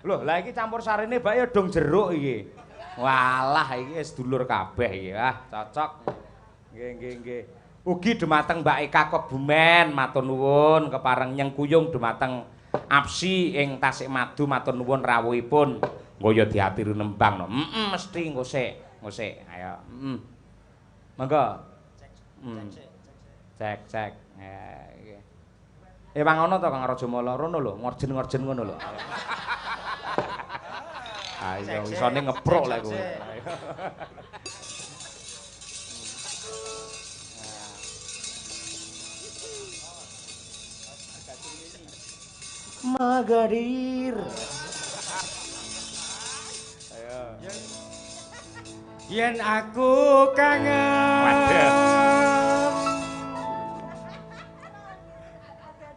Loh, lah iki campur sarine Mbak ya dong jeruk iki. Walah iki wis dulur kabeh iki. Ah, cocok. Nggih. Ugi dumateng Mbak Eka Kebumen, matur nuwun kepareng nyengkuyung dumateng Apsi ing Tasikmadu matur nuwun rawuhipun. Nggo ya diatiri nembang no. Mesti ngosik. Ayo. Monggo. Cek. Ewang ana to Kang Rajamala rono lho, ngorjen ngono lho. Ayo isone ngeprok lek kowe. Magadir. Ayo. Yen aku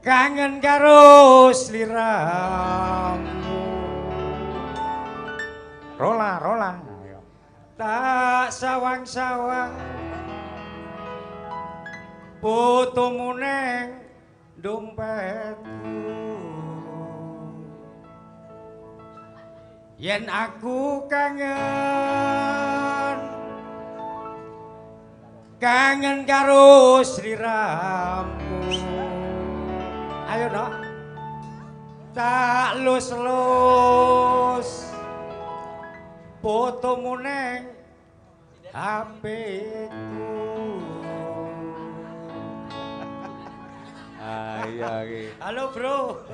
kangen karo sliramu. Rola. Tak sawang-sawang fotomu neng dompetku. Yen aku kangen karo sliramu. Ayo dong. Tak lus fotomu neng HP-ku. Ayo iki. Halo bro.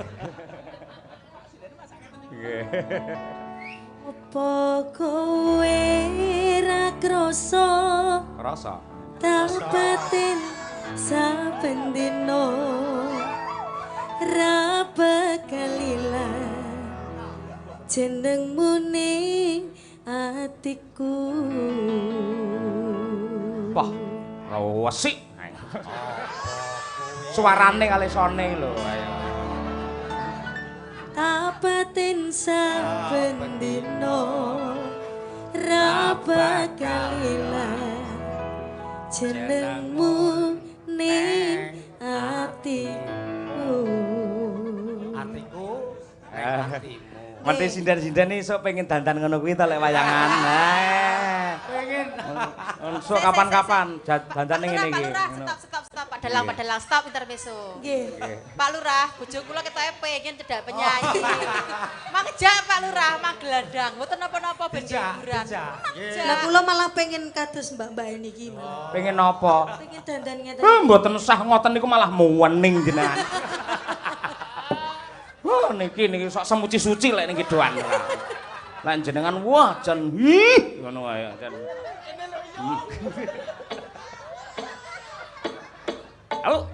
Nggih. Apa kowe ra krasa Rasa. tak batin saben dina ra bakal ilang jenengmu ning atiku. Wah, resik. Suarane kali sone lho. Ayo. Tak batin saben dina ra bakal ilang jenengmu ning atiku. Mati sindan-sindan iso pengen dandan ngono kuwi ta lek wayangan. Pengen. Sok kapan-kapan dandane ngene iki. Stop, Pak Dalang, stop intermezzo. Nggih. Pak Lurah, bojo kula ketoke pengen cedak penyanyi. Mangejak Pak Lurah, maglandang, mboten napa-napa ben hiburan. Lah kula malah pengen kados Mbak-mbak niki malah. Pengen napa? Pengen dandan ngeten. Mboten sah ngoten niku malah muwening jenengan. Wah niki sok semuci-suci lek niki doan. Lah jenengan wah jan ngono wae jan. Halo.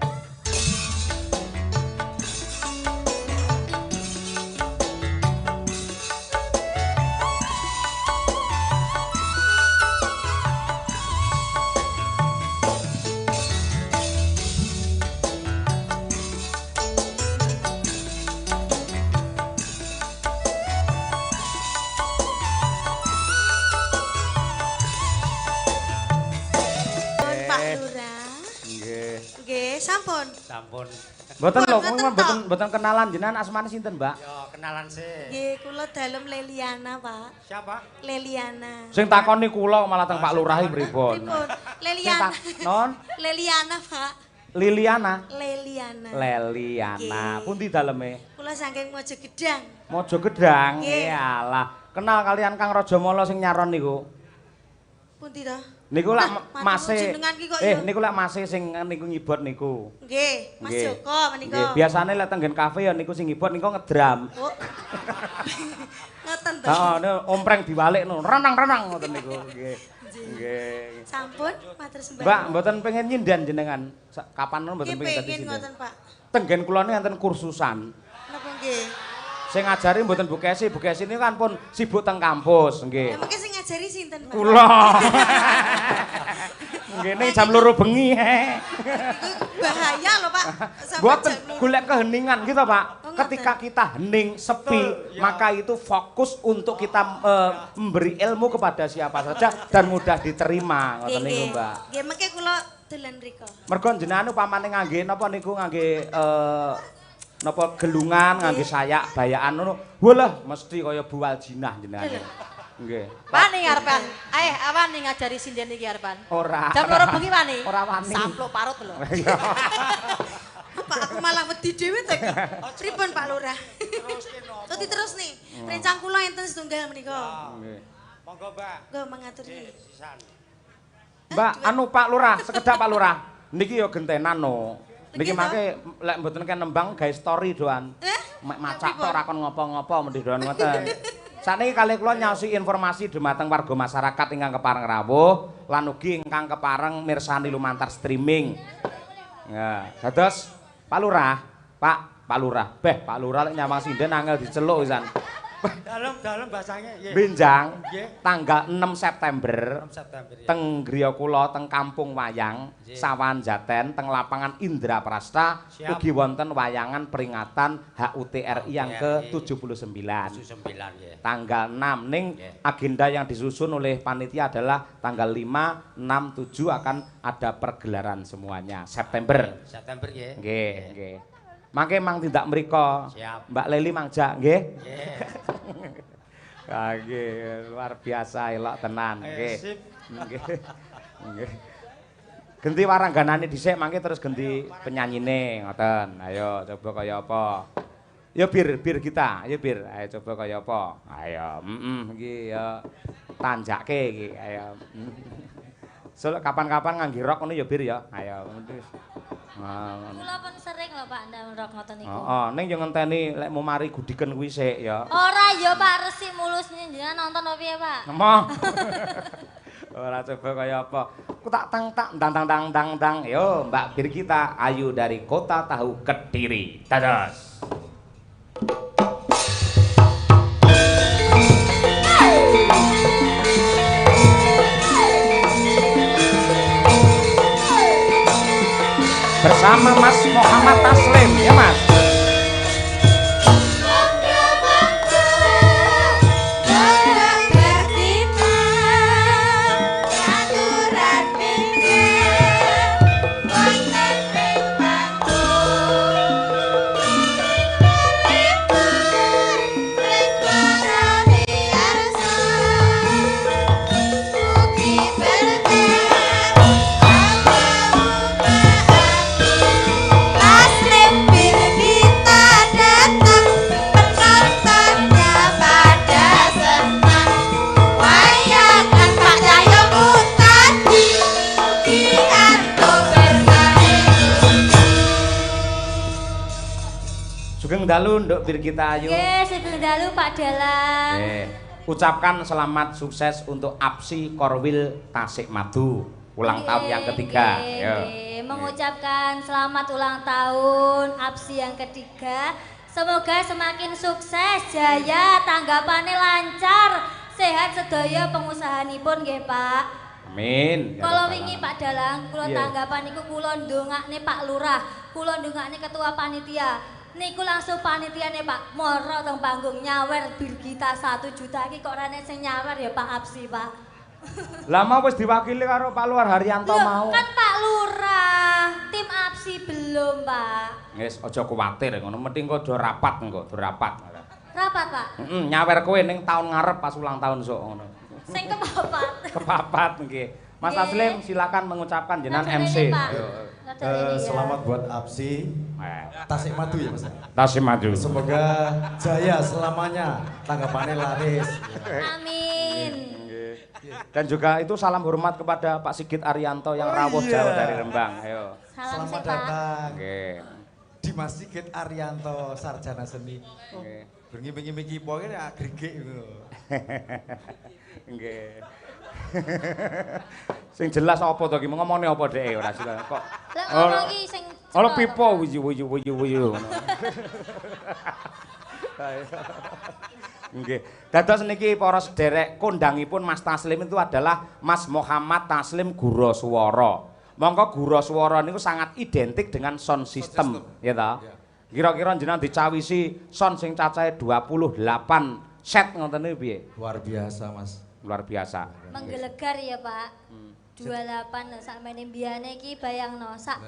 Sampun. Mboten lho, mboten kenalan jenengan asmane sinten, Mbak? Yo kenalan sih. Nggih, kula dalem Leliana, Pak. Siapa? Leliana. Sing takoni kula malah teng Pak Lurah pripun? Pripun? Leliana. Non? Leliana, Pak. Liliana. Leliana. Leliana. Pundi daleme? Kula saking Mojo Gedang. Mojo Gedang. Nggih. Iyalah. Kenal kalian Kang Rajamala sing nyaron niku. Pundi to? Niku lak mase. Niku lak mase sing niku nyibot niku. Nggih, Mas Nggih. Joko menika. Nggih, biasane lek tenggen kafe ya niku sing nyibot niku ngedram. Oh. Ngoten to. Heeh, ompreng diwalik no. Renang-renang ngoten niku. Nggih. Nggih. Sampun, matur sembah. Mbak, mboten pengen nyindan jenengan. Kapan mboten pengen dadi Pengen sindan. ngoten, Pak. Tenggen kula niku enten kursusan. Napa nggih? Sing ngajari mboten Bu Kesi ini kan pun sibuk teng kampus, nggih. Lah mengke sing ngajari sinten, Pak? Kula. Nggih ning jam 2 bengi. Bahaya loh, Pak. Sampai Mboten jam loro. golek keheningan gitu, Pak. Oh, Ketika kita hening, sepi, maka itu fokus untuk kita memberi ilmu kepada siapa saja dan mudah diterima, ngoten niku, Mbak. Nggih, mengke kula dolan mriko. Mergo jenengan upamane ngangge napa niku ngangge napa gelungan ngangge sayak bayakan ngono. Walah mesti kaya buwal jinah jenengan. Nggih. Wani ngarepan. Wani ngajari sinden iki arepan. Ora. Jam 2 bengi wani. Ora wani. Sampluk parut lho. Pak aku malah wedi dhewe to iki. Pripun Pak Lurah? Terus diterus nih. Rencang kula enten setunggal menika. Nggih. Monggo, Mbak. Nggih mengaturi. Sisan. Mbak, anu Pak Lurah, sekedap Pak Lurah. Niki ya gentenan no. Niki Niki mangke lek mboten ken nembang gawe story doan. Mek macak tok ora kon ngopo-ngopo mendhi doan ngoten. Saniki kalih kula nyaosi informasi dumateng warga masyarakat ingkang kepareng rawuh lan ugi ingkang kepareng mirsani lumantar streaming. Ya, dados Pak Lurah, Pak Lurah. Pak Lurah lek nyawang sinden angel diceluk pisan. Dalem bahasanya nggih. Benjang Nggih. tanggal 6 September 6 September ya. teng griya kula teng Kampung Wayang Nggih. Sawan Jaten teng lapangan Indraprasta Siap. ugi wonten wayangan peringatan HUT RI yang RI. ke-79 79 nggih. tanggal 6 ning Nggih. agenda yang disusun oleh panitia adalah tanggal 5, 6, 7 akan ada pergelaran semuanya September. September nggih. Nggih. Mangke mang tindak mriko. Siap. Mbak Leli mangja nggih. Nggih. Nggih, luar biasa elok tenan nggih. Sip. Nggih. Nggih. Genti warangganane dhisik mangke terus genti penyanyine ngoten. Ayo coba kaya apa. Ya bir kita, ya bir. Ayo coba kaya apa. Ayo, iki ya tanjake iki. Ayo. Sol kapan-kapan ngangge rok ngono ya bir ya. Ayo. Kula pun sering lho Pak ndang rok ngoten niku. Heeh, ning yo ngenteni lek mau mari gudiken kuwi sik ya. Ora ya Pak resik mulus njenengan nonton opo piye Pak? Emoh. Ora coba kaya apa. Ku tak dang. Yo, Mbak Birgita Ayu dari Kota Tahu Kediri. Dados. Bersama Mas Muhammad Taslim, ya Mas. Sugeng dalu Nduk Birgita Ayu. Nggih, sugeng dalu Pak Dalang. Nggih. Ucapkan selamat sukses untuk APSI Korwil Tasikmadu ulang tahun yang ketiga. Yo. Mengucapkan selamat ulang tahun APSI yang ketiga. Semoga semakin sukses, jaya, tanggapannya lancar, sehat sedaya pengusahanipun nggih Pak. Amin. Kalau wingi Pak Dalang, kula Iya. tanggapan niku kula ndongakne Pak Lurah, kula ndongakne ketua panitia. Niku langsung panitiane Pak moro teng panggung nyawer Birgita 1 juta iki kok rene sing nyawer ya Pak APSI Pak. Lah mau wis diwakili karo Pak Luar Haryanto Loh, mau. kan Pak Lurah, tim APSI belum Pak. Wis aja kuwatir ngono, mending kok do rapat engko, do rapat. Rapat Pak, Nyawer kowe ning taun ngarep pas ulang tahun sok ngono. sing kepapat. Kepapat nggih. Mas Nggih. Taslim silakan mengucapkan jenengan Rada MC. ini, Pak. Ayo. Rada ini, ya. Selamat buat APSI Tasikmadu ya Mas. Tasikmadu. Semoga jaya selamanya, tanggapannya laris. Amin. Nggih. Dan juga itu salam hormat kepada Pak Sigit Arianto yang rawuh jauh dari Rembang. Ayo. Salam sih Selamat Pak. datang Nggih. di Mas Sigit Arianto sarjana seni. Nggih. Bengi-bengi pokoke agrege ngono. Nggih. Sing jelas apa to iki ngomongane apa dhek ora jelas kok. Lah ngomong iki sing Ono cekok. pipo wuyu. Nggih. Dados niki para sederek kondangipun Mas Taslim itu adalah Mas Muhammad Taslim Guroswara. Mongko Guroswara niku sangat identik dengan sound system, ya ta? Kira-kira jenengan dicawisi sound sing cacahe 28 set ngoten niku piye? Luar biasa Mas. Luar biasa. Menggelegar ya Pak. 28 lho sakmene mbiyane iki bayangno sak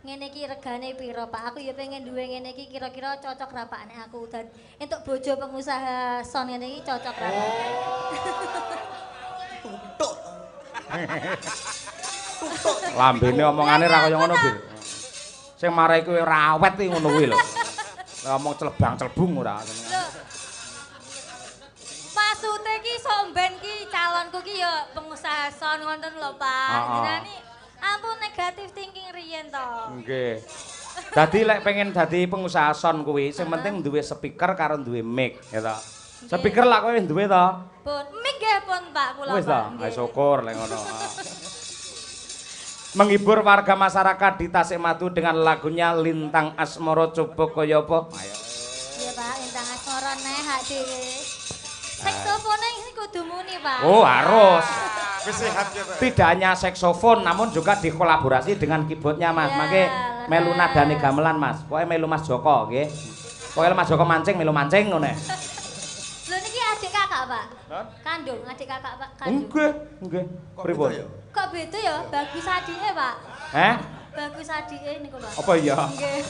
ngene iki regane piro Pak? Aku ya pengen duwe ngene iki kira-kira cocok ra Pak nek aku dan entuk bojo pengusaha son ngene iki cocok ra. Tutuk. Lambene omongane ra kaya ngono, Bir. Sing marai kowe rawet iki ngono kuwi lho. Ngomong celebang-celbung ora. Maksude ki somben ki calonku ki ya pengusaha son ngoten lho Pak. Jenengan ampun negatif thinking riyen to. Nggih. Dadi lek pengen dadi pengusaha son kuwi sing penting duwe speaker karo duwe mic, ya to. Speaker lak kowe duwe to? Pun mic nggih pun Pak kula. Wis to, syukur lek ngono. Menghibur warga masyarakat di Tasikmadu dengan lagunya Lintang Asmara coba kaya apa? Ayo. Iya Pak, Lintang Asmara neh hak dhewe. Saksofone ini kudu muni Pak. Oh, harus. Wis sehat ya, Pak. Tidak hanya saksofon namun juga dikolaborasi dengan keyboardnya Mas. Mangke melu nadane gamelan Mas. Pokoke melu Mas Joko nggih. Pokoke Mas Joko mancing melu mancing ngono. Lho niki adik kakak Pak. Kandung adik kakak Pak. Kandung. Nggih. Pripun? Kok beda ya? Bagus adike Pak. Heh? Bagus adike niku Pak. Apa iya? Nggih.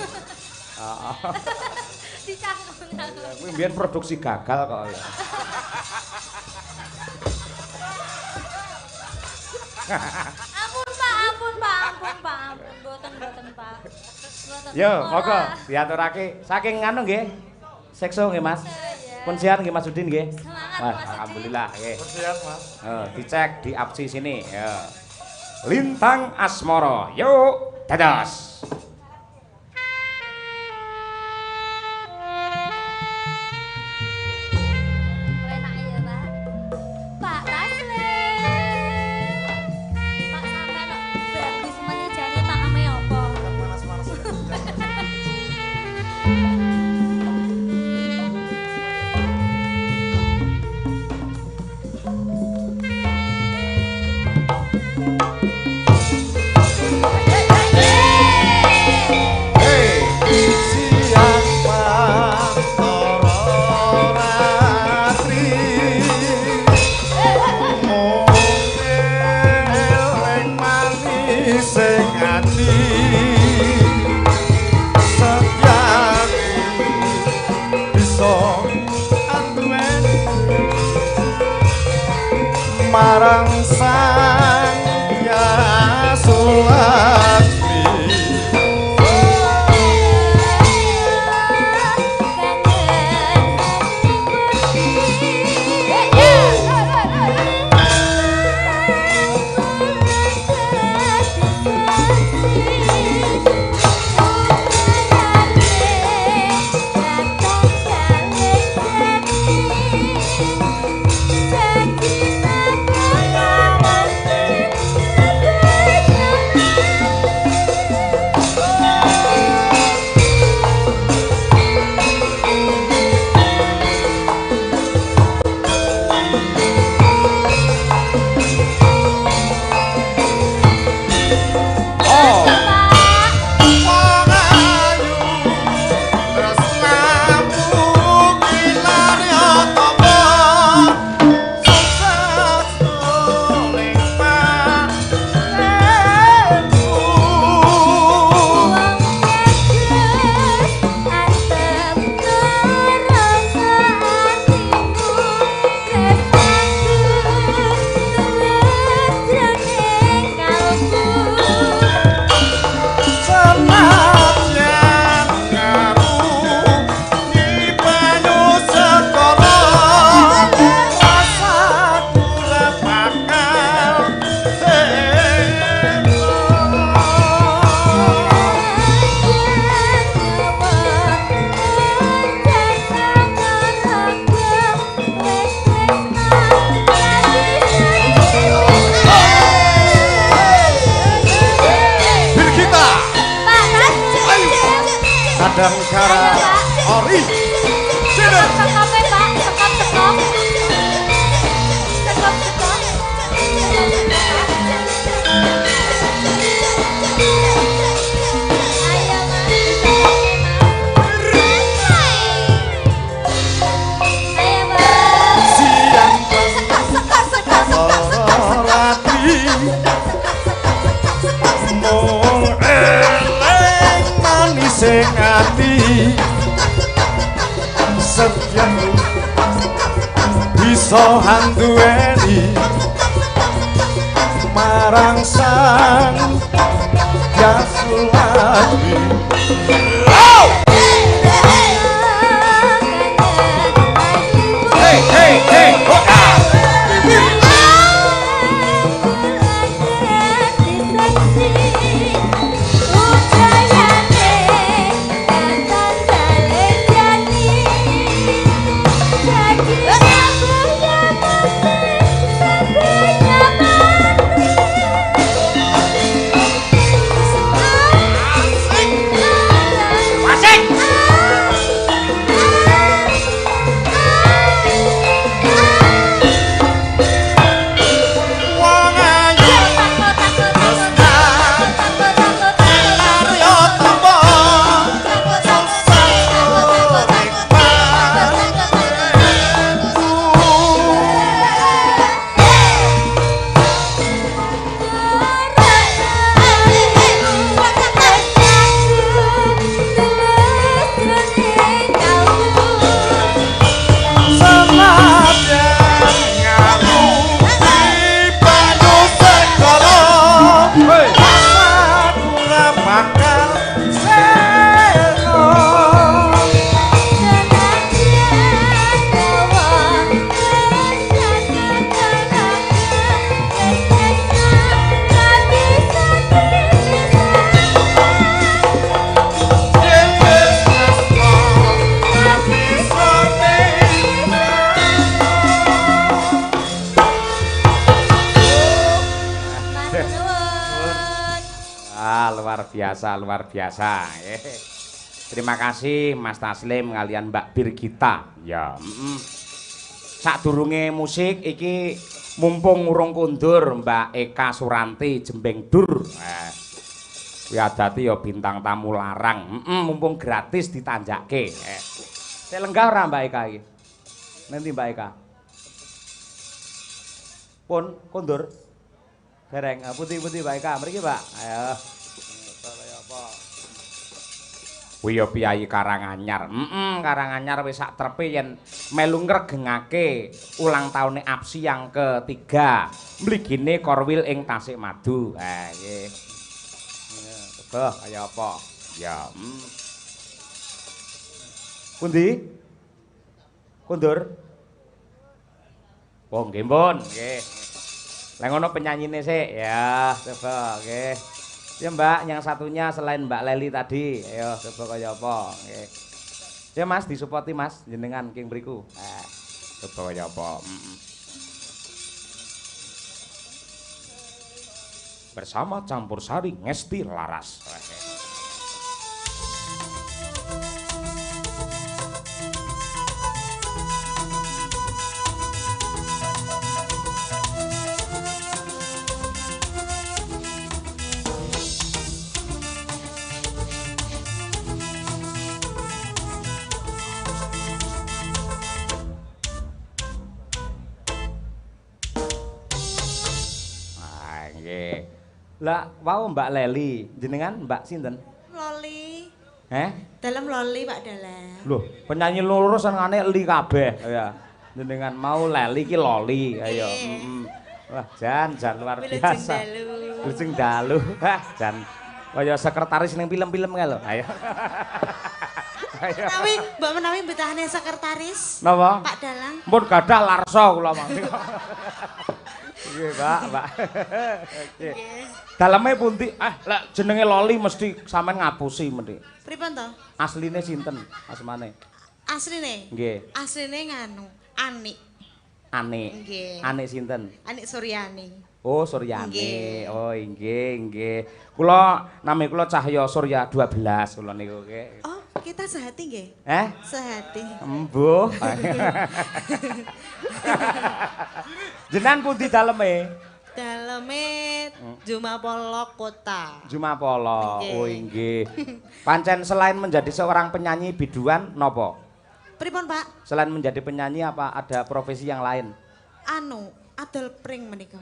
Dicanggung. Kuwi mbiyen produksi gagal kok ya. Ampun Pak. Mboten Pak. Yo, monggo diaturake saking anu nggih. Sekso nggih Mas. Pun siar nggih Mas Udin nggih. Semangat Mas. Alhamdulillah nggih. Sehat, Mas. Dicek di apsi sini ya. Lintang Asmara. Yuk, dados. Enak ya Pak. Pak Tasle. Pak sampean kok bagus menijane Pak ame apa? Panas-panas. Marang sang ya Sulasmi Kadangkara ori Sekop Pak, sekop. Ayo Mas. Ayo Mas. siang Sekop. rati mung elek bisa handuweni marang sang Yasulati. Hey, hey, hey, luar biasa. Terima kasih Mas Taslim kalian Mbak Birgita. Ya, sadurunge musik iki mumpung urung kundur Mbak Eka Suranti Jembeng Dur. Kuwi adati ya bintang tamu larang. Mumpung gratis ditanjake. Sik lenggah ora Mbak Eka iki? Nanti Mbak Eka. Pun kundur. Dereng putih-putih Mbak Eka. Mriki, Mbak. Ayo. Kuwi ya Piyayi Karanganyar. Karanganyar wis sak trepe yen melu ngregengake ulang tahune Apsi yang ketiga. Mligine Korwil ing Tasikmadu. Ha nggih. Coba kaya apa? Ya. Pundi? Kundur. Oh nggih, Mbun. Nggih. Lah ngono penyanyine sik. Ya, coba nggih. Ya Mbak, yang satunya selain Mbak Leli tadi, ayo coba kaya apa, nggih. Ya Mas, disupporti Mas jenengan king mriku. Coba kaya apa. Bersama Campur Sari Ngesti Laras. Lah, wau Mbak Leli, jenengan Mbak sinten? Loli. Dalam Loli Pak Dalam. Loh, penyanyi loro senengane li kabeh ya. Jenengan mau Leli ki Loli, ayo. Wah, jan luar biasa. Lujeng dalu. Hah, jan kaya sekretaris ning film-film kae lho. Ayo. Menawi Mbak menawi betahane sekretaris. Napa? Pak Dalang. Mun gadah larsa kula mangke. Nggih, Mbak. Oke. Daleme pundi? Lek jenenge Loli mesti sampean ngapusi mesti. Pripun to? Asline sinten asmane? Asline? Nggih. Asline nganu, Anik. Anik. Nggih. Anik sinten? Anik Suryani. Oh, Suryani. Nggih. Oh, nggih. Kula nami kula Cahya Surya 12 kula niku nggih. Oh, kita sehati nggih? Sehati. Embuh. Jenengan pundi daleme? Daleme Jumapolo Kota. Jumapolo. Nggih. Oh, nggih. Pancen selain menjadi seorang penyanyi biduan napa? Pripun, Pak? Selain menjadi penyanyi apa ada profesi yang lain? Adol pring menika.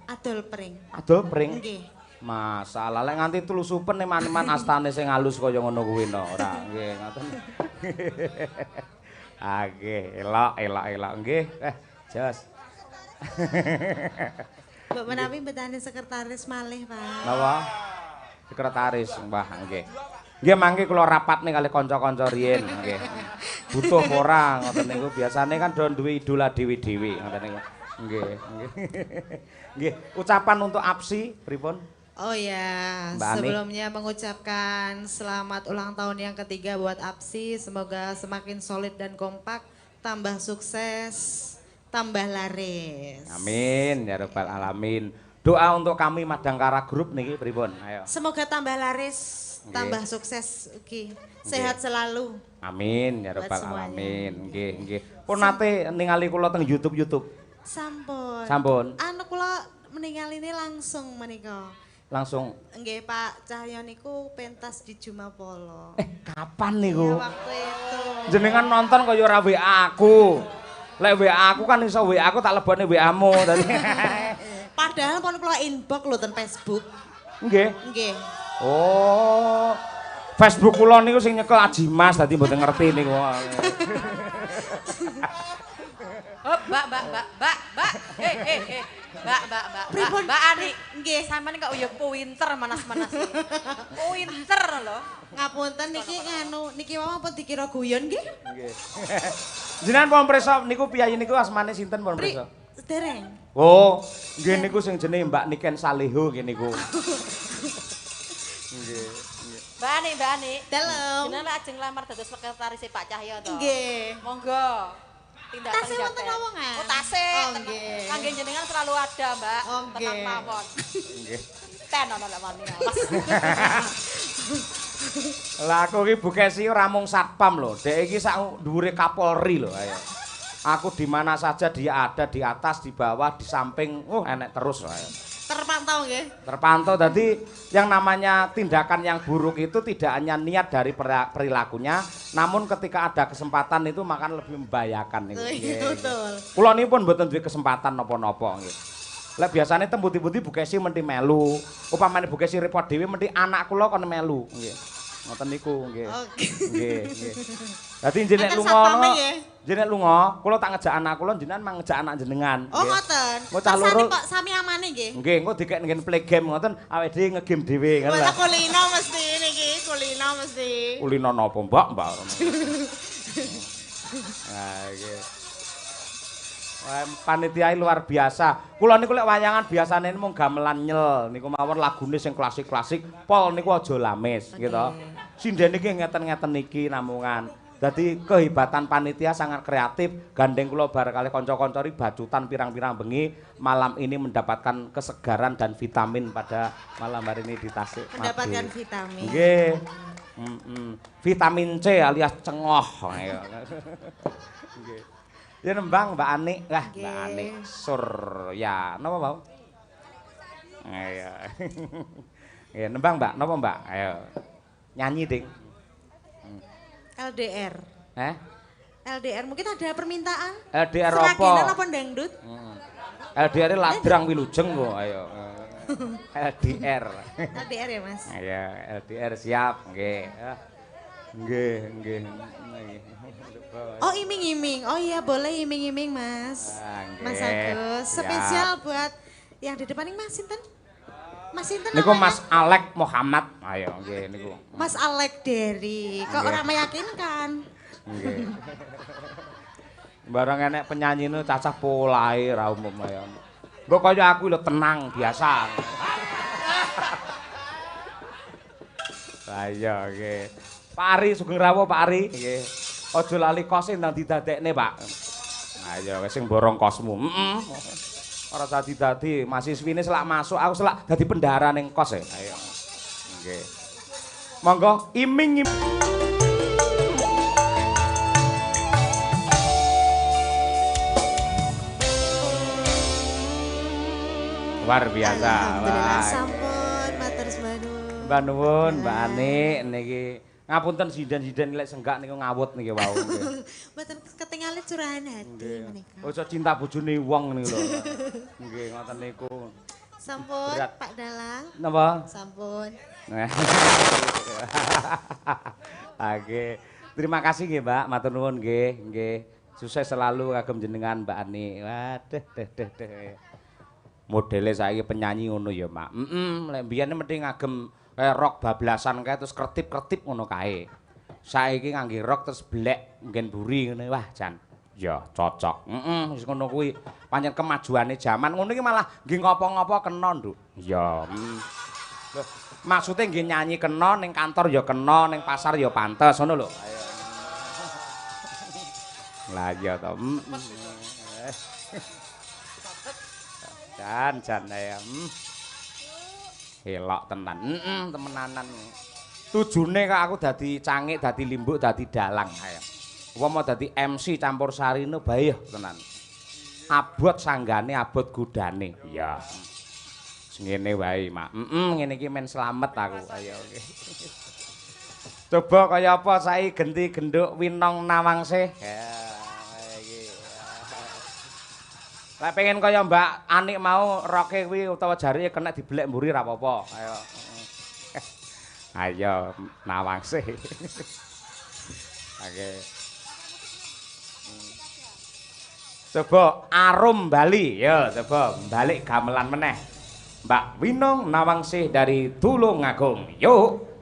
Adol pring. Adol pring? Nggih. Masalah lek nganti tulusupen eman-eman astane sing halus kaya ngono kuwi no, ora nggih ngoten. Nggih, elok nggih. Jos. Mbok menawi betane sekretaris malih, Pak. Napa? Sekretaris, Mbah, nggih. Nggih mangke kula rapat nih kali kanca-kanca riyen, nggih. Butuh ora ngoten niku biasane kan do duwe idola dewi-dewi ngoten niku. Nggih. Nggih, ucapan untuk Apsi pripun? Oh ya, sebelumnya mengucapkan selamat ulang tahun yang ketiga buat Apsi. Semoga semakin solid dan kompak, tambah sukses, tambah laris. Amin ya rabbal alamin. Doa untuk kami Madangkara Group niki pripun? Ayo. Semoga tambah laris, tambah sukses ugi. Sehat selalu. Amin ya rabbal alamin. Nggih. Pun nate ningali kula teng YouTube. Sampun. Sampun. Anu kula meningaline langsung menika. Langsung. Nggih, Pak Cahyo niku pentas di Jumapolo. Kapan niku? Ya, waktu itu. Jenengan nonton kaya ora WA aku. Lek WA aku kan iso WA aku tak lebone WA-mu tadi. Padahal pun kula inbox lho ten Facebook. Nggih. Nggih. Oh. Facebook kula niku sing nyekel Ajimas dadi mboten ngerti niku. Oh, Mbak. Mbak Ani. Nggih, sampean kok ya pinter manas-manas. Pinter lho. Ngapunten niki wae apa dikira guyon nggih? Nggih. Jenengan pun preso niku piyayi niku asmane sinten pun preso? Sedereng. Oh, nggih niku sing jenenge Mbak Niken Saleho nggih niku. Nggih. Mbak Ani. Dalem. Jenengan lajeng lamar dados sekretaris Pak Cahyo to? Nggih. Monggo. Tindakan Tasih wonten lowongan. Oh, tasih. Oh, nggih. Kangge jenengan selalu ada, Mbak. Oh, tenang nggih. mawon. Nggih. Ten ana lek wani awas. Lah aku iki Bu Kesi ora mung satpam lho. Dek iki sak dhuwure Kapolri lho ayo. Aku di mana saja dia ada, di atas, di bawah, di samping. Enek terus lho ayo. Terpantau nggih. Terpantau tadi yang namanya tindakan yang buruk itu tidak hanya niat dari perilakunya, namun ketika ada kesempatan itu makan lebih membahayakan niku. Betul. Kula nipun mboten duwe kesempatan napa-napa nggih. Lek biasane tembuti-tembuti Bu Kesi menti melu. Upamane Bu Kesi repot dhewe menti anak kula kon melu nggih. Ngoten niku nggih. Nggih. Dadi jeneng lunga. Jeneng lunga, kula tak ngejak anak kula jenengan mang ngejak anak jenengan. Oh ngoten. Bocah loro kok sami amane nggih. Nggih, engko dikek nggen play game ngoten awake dhewe ngegame dhewe kan lho. Kulino mesti niki, kulino mesti. Kulino napa, Mbak? Nah, nggih. Wah, panitia luar biasa. Kula niku lek wayangan biasane mung gamelan nyel niku mawon lagune sing klasik-klasik. Pol niku aja lamis gitu. Sindene iki ngeten-ngeten niki namungan. Dadi kehebatan panitia sangat kreatif. Gandeng kula bareng kali kanca-kanca bacutan pirang-pirang bengi malam ini mendapatkan kesegaran dan vitamin pada malam hari ini di Tasik. Mendapatkan vitamin. Nggih. Vitamin C alias cengoh. Nggih. Ya nembang Mbak Ani. Lah, Mbak Ani Surya. Napa, Mbak? Ayo. Ya nembang, Mbak. Napa, Mbak? Ayo. Nyanyi, Ding. LDR. LDR mungkin ada permintaan? LDR apa? Serakinan apa dangdut? LDR ladrang wilujeng kok, ayo. LDR. LDR ya, Mas? Ayo, LDR siap, nggih. Nggih. Oh, iming-iming. Oh iya, boleh iming-iming, Mas. Mas Agus. Spesial buat yang di depan ini Mas Sinten? Mas Sinten niku namanya? Mas Alek Muhammad. Ayo, nggih niku. Mas Alek Dery. Kok orang meyakinkan? Nggih. Barang enek penyanyi nu cacah polahe ra umum ayo. Mbok kaya aku lho tenang biasa. Ayo nggih. Pak Ari Sugeng Rawuh Pak Ari nggih. Aja lali kose ndang didadekne, Pak. Ayo wis sing borong kosmu. Ora dadi mahasiswine selak masuk aku selak dadi pendahara ning kos e. Ayo. Nggih. Monggo iming. Luar biasa. Alhamdulillah sampun matur nuwun. Mbak nuwun, Mbak Ani niki ngapunten sinden-sinden lek senggak niku ngawut niki wau nggih. Mboten ketinggalan curahan hati menika. Ojo cinta bojone wong niku lho. Nggih ngoten niku. Sampun Berat. Pak Dalang. Napa? Sampun. Oke. Terima kasih nggih, Mbak. Matur nuwun nggih, nggih. Sukses selalu kagem jenengan Mbak Ani. Waduh, deh. Modele saiki penyanyi ngono ya, Mak. Lek mbiyen mesti ngagem rok bablasan kae terus kertip-kertip ngono kae. Saiki ngangge rok terus blek nggen buri ngene. Wah, jan. Ya, cocok. Wis ngono kuwi. Pancen kemajuane jaman ngono iki malah nggih ngopo-ngopo kena, Nduk. Ya. Loh, maksude nggih nyanyi kena ning kantor ya kena, ning pasar ya pantes ngono lho. Ayo. Lah iya to. Jan ya. Elok tenan. Temenanan. Tujune kok aku dadi cangik, dadi limbuk, dadi dalang ayo. Upama dadi MC campur sarine bae tenan. Abot sanggane, abot gudane. Iya. Ngene wae, Mak. Ngene iki men slamet aku. Ayo oke. Coba kaya apa saiki genti genduk Winong Nawangsih. Ya, iki. Lah pengen kaya Mbak Anik mau roke kuwi utawa jarine kena dibelek mburi ra apa-apa. Ayo. Ayo Nawangsih. Oke. Coba arum Bali, ya coba balik gamelan meneh. Mbak Winong Nawangsih dari Tulungagung. Yuk.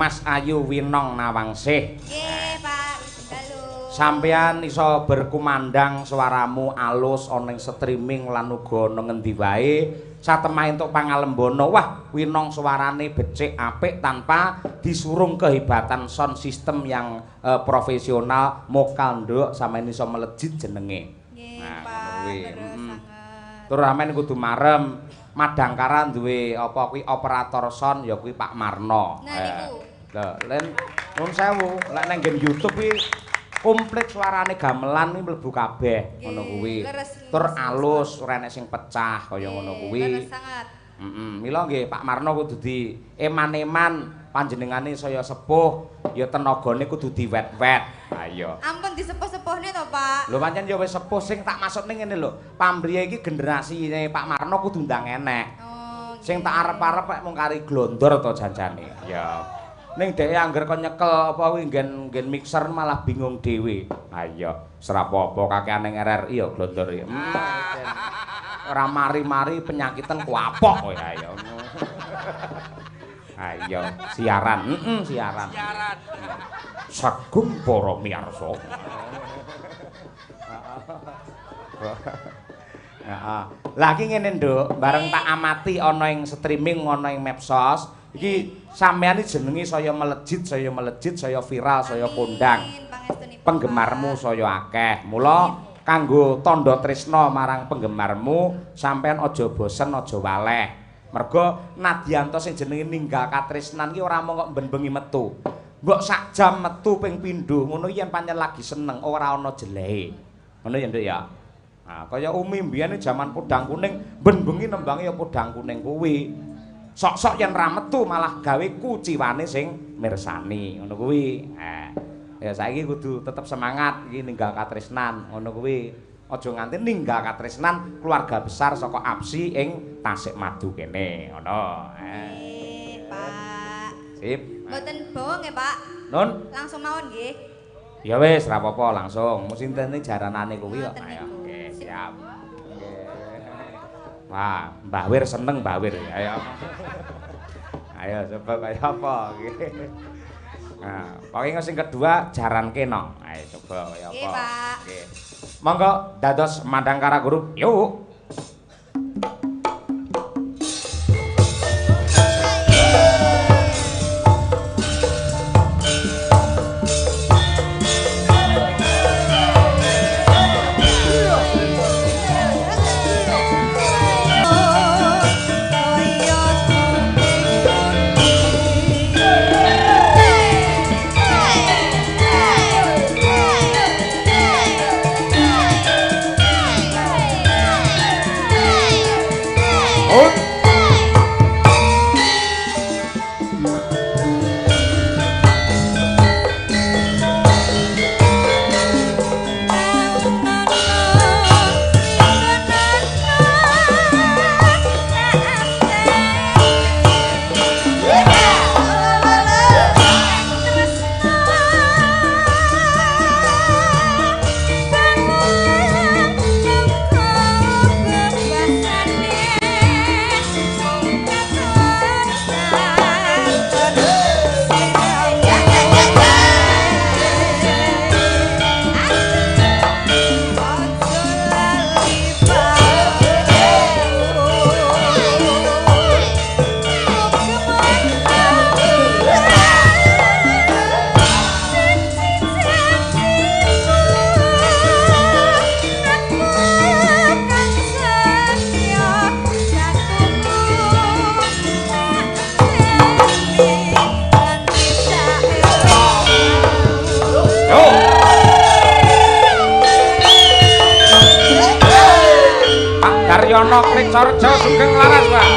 Mas Ayu Winong Nawangsih. Nggih, Pak. Halo. Sampeyan iso berkumandang suaramu alus ana ing streaming lan uga ana ngendi wae. Satemah entuk pangalembono. Wah, Winong suarane becik apik tanpa disurung kehebatan sound system yang profesional. Mokal nduk sampeyan iso melejit jenenge. Nggih, Pak. Terus sampeyan kudu marem. Madangkara duwe apa kuwi operator sound ya kuwi Pak Marno. Nah niku. Lah, len nun sewu, lek nang game YouTube kuwi komplit suarane gamelan kuwi mlebu kabeh ngono kuwi. Tur alus, ora enek sing pecah kaya ngono kuwi. Leres sangat. Mila nggih Pak Marno kudu di eman-eman panjenengane saya sepuh, ya tenagane kudu diwet-wet. Ayo. Ampun disepuh-sepuhne to, Pak. Lho pancen ya wis sepuh sing tak maksudne ngene lho. Pambriye iki generasine Pak Marno kudu ndang enek. Oh. Sing tak arep-arep mung kari glondor to janjane. Ya. Ning dhek angger kon nyekel apa kuwi nggen mixer malah bingung dhewe. Ha iya, serapopo kakean ning RRI ya glondor ya. Ora mari-mari penyakitan kuapok kowe ha ya. Ha iya, siaran. Siaran. Siaran. Sagum para miyarsa. Heeh. Lah iki ngene, Nduk, bareng tak amati ana ing streaming ana ing medsos. Iki sampeyan iki jenenge saya melejit, saya viral, saya kondang. Penggemarmu saya akeh. Mula kanggo tandha tresna marang penggemarmu, sampeyan aja bosen, aja waleh. Merga Nadianto sing jenenge ninggal katresnan iki ora mung kok ben-bengi metu. Mbok sak jam metu ping pindho, ngono yen pancen lagi seneng, ora ana jelehe. Ngono ya, Nduk ya. Nah, kaya Umi mbiyen jaman podang kuning, ben bengi nembange ya podang kuning kuwi. Sok-sok yen ra metu malah gawe kuciwane sing mirsani, ngono kuwi. Ya saiki kudu tetep semangat iki ninggal katresnan, ngono kuwi. aja nganti ninggal katresnan keluarga besar saka Apsi ing Tasikmadu kene ngono. Pak. Sip. Mboten bawa nggih, Pak. Nun. Langsung mawon nggih. Ya wis, ra apa-apa langsung. Musintene jaranane kuwi kok. Ayo. Nggih, siap. Nggih. Wah, Mbah Wir seneng Mbah Wir. Ayo. Ayo coba kaya apa nggih. Nah, pokoke sing kedua jaran kena. Ayo coba kaya apa. Nggih, Pak. Nggih. Monggo dados Mandangkara Group. Yuk. Daryono Kricorjo Sugeng Laras, Pak.